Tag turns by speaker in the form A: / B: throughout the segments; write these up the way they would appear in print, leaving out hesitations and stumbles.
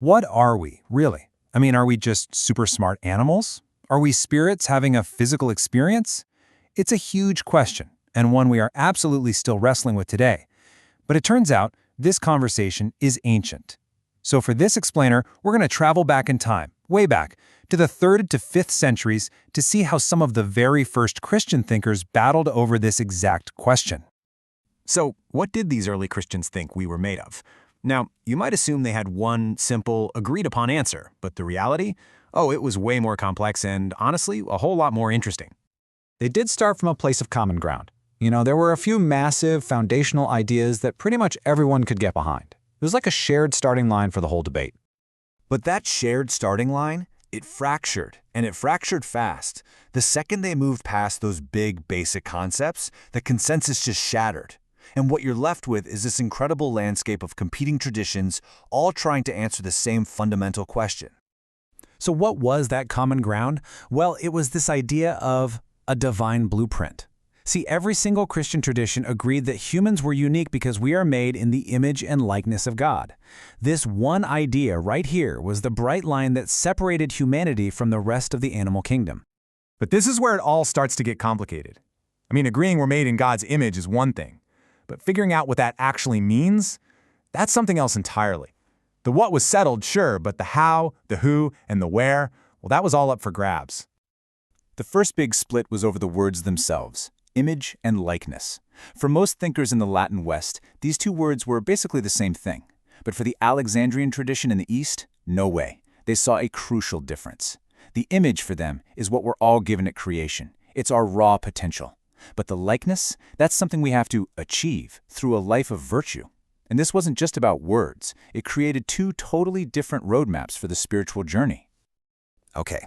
A: What are we, really? I mean, are we just super smart animals? Are we spirits having a physical experience? It's a huge question, and one we are absolutely still wrestling with today. But it turns out this conversation is ancient. So for this explainer, we're going to travel back in time, way back, to the 3rd to 5th centuries to see how some of the very first Christian thinkers battled over this exact question.
B: So, what did these early Christians think we were made of? Now, you might assume they had one simple, agreed-upon answer, but the reality? Oh, it was way more complex and, honestly, a whole lot more interesting.
C: They did start from a place of common ground. There were a few massive, foundational ideas that pretty much everyone could get behind. It was like a shared starting line for the whole debate.
B: But that shared starting line, it fractured, and it fractured fast. The second they moved past those big, basic concepts, the consensus just shattered. And what you're left with is this incredible landscape of competing traditions, all trying to answer the same fundamental question.
A: So what was that common ground? Well, it was this idea of a divine blueprint. See, every single Christian tradition agreed that humans were unique because we are made in the image and likeness of God. This one idea right here was the bright line that separated humanity from the rest of the animal kingdom.
D: But this is where it all starts to get complicated. I mean, agreeing we're made in God's image is one thing, but figuring out what that actually means, that's something else entirely. The what was settled, sure, but the how, the who, and the where, well, that was all up for grabs.
B: The first big split was over the words themselves, image and likeness. For most thinkers in the Latin West, these two words were basically the same thing. But for the Alexandrian tradition in the East, no way. They saw a crucial difference. The image for them is what we're all given at creation. It's our raw potential. But the likeness, that's something we have to achieve through a life of virtue. And this wasn't just about words. It created two totally different roadmaps for the spiritual journey.
E: Okay,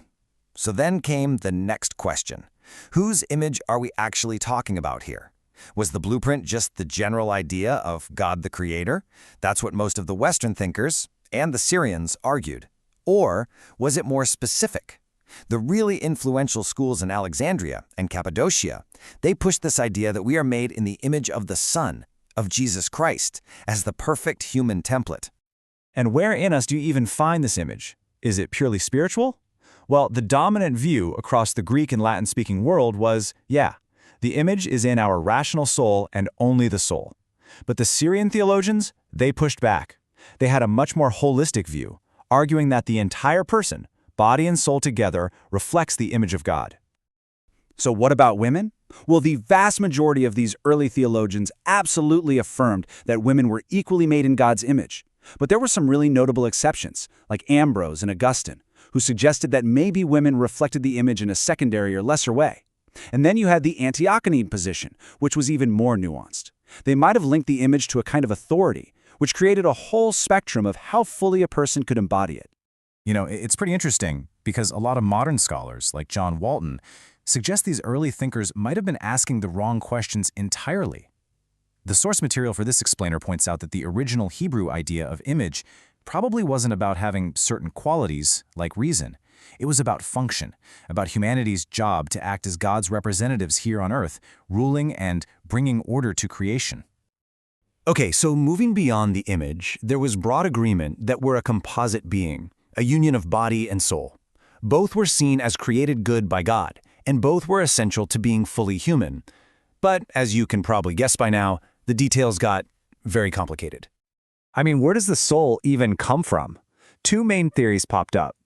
E: so then came the next question. Whose image are we actually talking about here? Was the blueprint just the general idea of God the Creator? That's what most of the Western thinkers, and the Syrians, argued. Or was it more specific? The really influential schools in Alexandria and Cappadocia, they pushed this idea that we are made in the image of the Son, of Jesus Christ, as the perfect human template.
B: And where in us do you even find this image? Is it purely spiritual? Well, the dominant view across the Greek and Latin-speaking world was, yeah, the image is in our rational soul and only the soul. But the Syrian theologians, they pushed back. They had a much more holistic view, arguing that the entire person, body and soul together, reflects the image of God.
F: So what about women? Well, the vast majority of these early theologians absolutely affirmed that women were equally made in God's image. But there were some really notable exceptions, like Ambrose and Augustine, who suggested that maybe women reflected the image in a secondary or lesser way. And then you had the Antiochian position, which was even more nuanced. They might have linked the image to a kind of authority, which created a whole spectrum of how fully a person could embody it.
B: It's pretty interesting because a lot of modern scholars, like John Walton, suggest these early thinkers might have been asking the wrong questions entirely. The source material for this explainer points out that the original Hebrew idea of image probably wasn't about having certain qualities, like reason. It was about function, about humanity's job to act as God's representatives here on earth, ruling and bringing order to creation.
E: Okay, so moving beyond the image, there was broad agreement that we're a composite being, a union of body and soul. Both were seen as created good by God, and both were essential to being fully human. But, as you can probably guess by now, the details got very complicated.
F: I mean, where does the soul even come from? Two main theories popped up.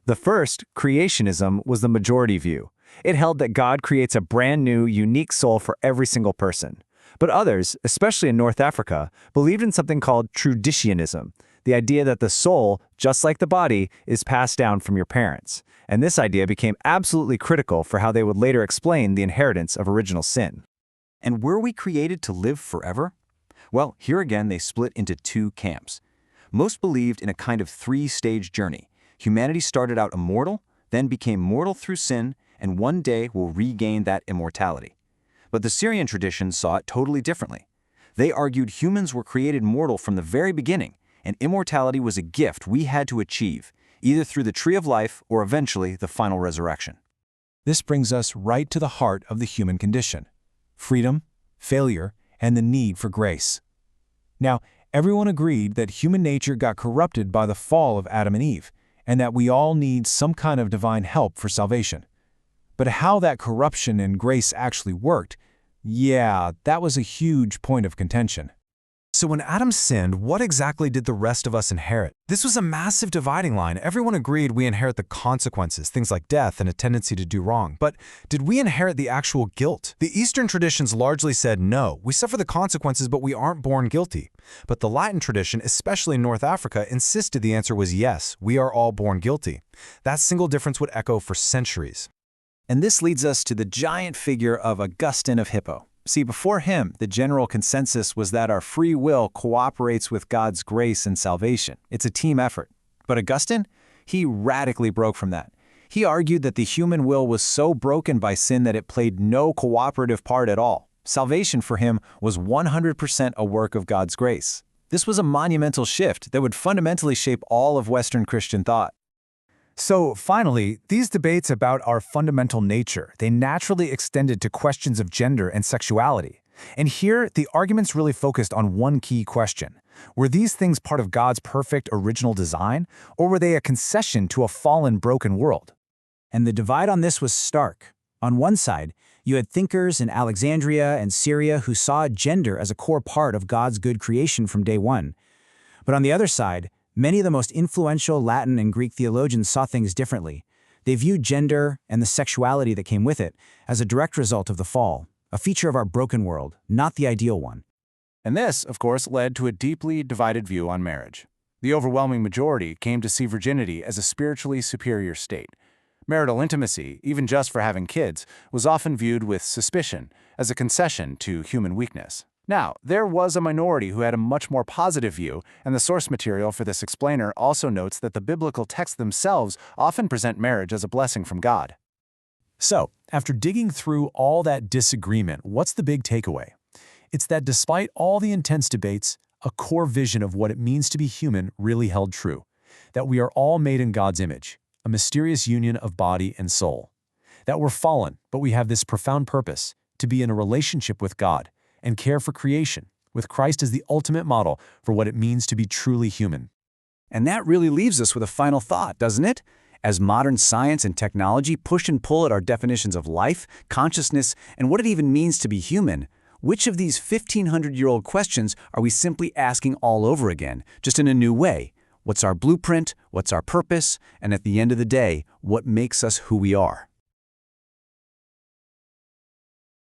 F: The first, creationism, was the majority view. It held that God creates a brand new, unique soul for every single person. But others, especially in North Africa, believed in something called traditionism, the idea that the soul, just like the body, is passed down from your parents. And this idea became absolutely critical for how they would later explain the inheritance of original sin.
G: And were we created to live forever? Well, here again they split into two camps. Most believed in a kind of three-stage journey. Humanity started out immortal, then became mortal through sin, and one day will regain that immortality. But the Syrian traditions saw it totally differently. They argued humans were created mortal from the very beginning, and immortality was a gift we had to achieve, either through the tree of life or eventually the final resurrection.
B: This brings us right to the heart of the human condition: freedom, failure, and the need for grace. Now, Everyone agreed that human nature got corrupted by the fall of Adam and Eve, and that we all need some kind of divine help for salvation. But how that corruption and grace actually worked, yeah, that was a huge point of contention.
D: So when Adam sinned, what exactly did the rest of us inherit? This was a massive dividing line. Everyone agreed we inherit the consequences, things like death and a tendency to do wrong. But did we inherit the actual guilt? The Eastern traditions largely said no, we suffer the consequences but we aren't born guilty. But the Latin tradition, especially in North Africa, insisted the answer was yes, we are all born guilty. That single difference would echo for centuries.
F: And this leads us to the giant figure of Augustine of Hippo. See, before him, the general consensus was that our free will cooperates with God's grace and salvation. It's a team effort. But Augustine, he radically broke from that. He argued that the human will was so broken by sin that it played no cooperative part at all. Salvation for him was 100% a work of God's grace. This was a monumental shift that would fundamentally shape all of Western Christian thought.
D: So finally, these debates about our fundamental nature, they naturally extended to questions of gender and sexuality. And here, the arguments really focused on one key question. Were these things part of God's perfect original design, or were they a concession to a fallen, broken world?
H: And the divide on this was stark. On one side, you had thinkers in Alexandria and Syria who saw gender as a core part of God's good creation from day one. But on the other side, many of the most influential Latin and Greek theologians saw things differently. They viewed gender and the sexuality that came with it as a direct result of the fall, a feature of our broken world, not the ideal one.
B: And this, of course, led to a deeply divided view on marriage. The overwhelming majority came to see virginity as a spiritually superior state. Marital intimacy, even just for having kids, was often viewed with suspicion as a concession to human weakness. Now, there was a minority who had a much more positive view, and the source material for this explainer also notes that the biblical texts themselves often present marriage as a blessing from God.
D: So, after digging through all that disagreement, what's the big takeaway? It's that despite all the intense debates, a core vision of what it means to be human really held true. That we are all made in God's image, a mysterious union of body and soul. That we're fallen, but we have this profound purpose, to be in a relationship with God and care for creation, with Christ as the ultimate model for what it means to be truly human.
F: And that really leaves us with a final thought, doesn't it? As modern science and technology push and pull at our definitions of life, consciousness, and what it even means to be human, which of these 1,500-year-old questions are we simply asking all over again, just in a new way? What's our blueprint? What's our purpose? And at the end of the day, what makes us who we are?